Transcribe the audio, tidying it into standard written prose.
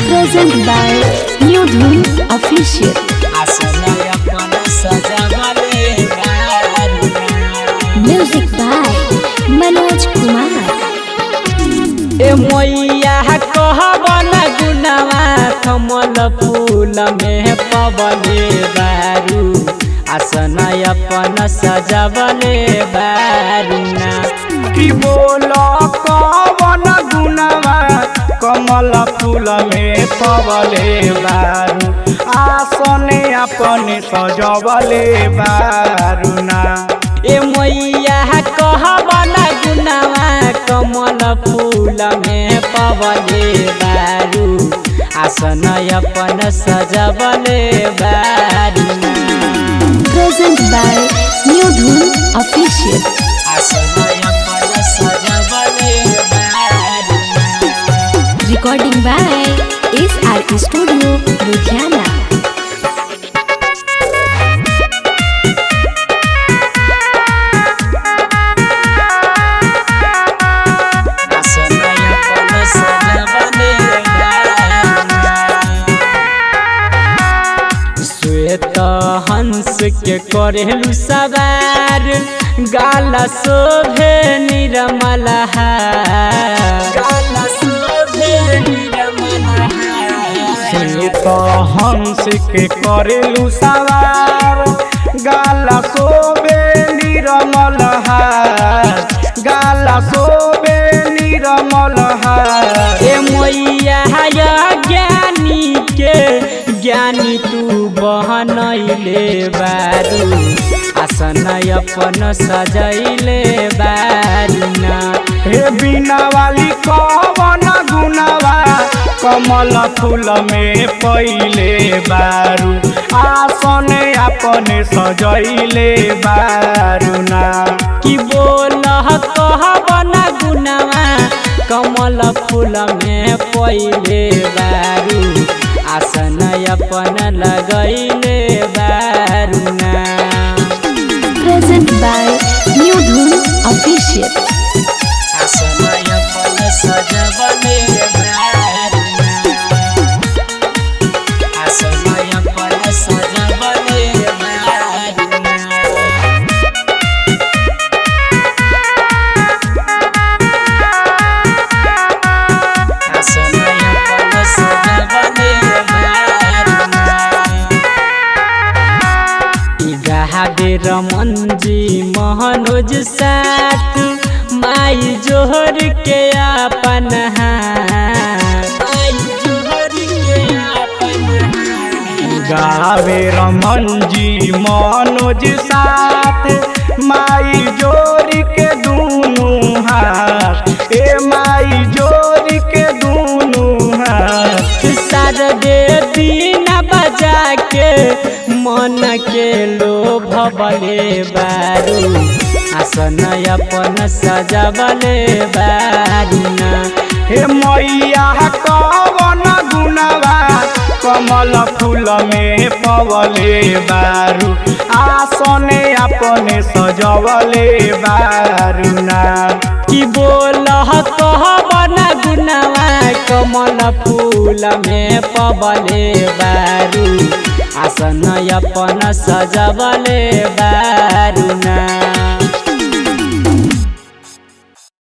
Present by New Dhun Official. Music by Manoj Kumar. ए मैया कहबन गुनवा कमल फूल में पवले बारू आसन अपन सजवले बारूना की बोलो कवन गुनवा कमल फूल में पवले बारू आसन अपन सजवले बारूना ए मैया कहबन गुनवा कमल फूल में पवले बारू आसन अपन सजवले बारूना Present by New Dhun Official. Recording by SR Studio, Ludhiana. श्वेत हंस के करेलु सवार गाला शोभे निर्मल श्वेत हंस के करेलु सवार गाला शोभे निर्मल गाला शोभे निर्मल ए मैया ज्ञानी के ज्ञानी तू बहनैले बारू आसन अपन सजैले बारूना हे बिना वाली कवन गुनवा कमल फूल में पहिले बारू आसन अपन सजैले बारूना कि बोल कहबन गुनवा कमल फूल में पहिले बारू आसन अपन लगैले बारूना Present by New Dhun Official. आसन अपन सजवले बारूना आसन अपन सजवले बारूना रमन जी महनोज साथ माई जोहर के अपन गावे रमन जी मनोज साथ माई जोरी के दूनू हाथ ए माई जोरी के दूनू हाथ शारदे दीन बजा के मन के लोभले बारू आसन अपन सजवले बारूना हे मैया कवन गुनवा कमल फूल में पवले बारू आसन अपन सजवले बारूना कि बोल कहबन गुनवा कमल फूल में पवले बारू आसन अपन सजवले बारूना।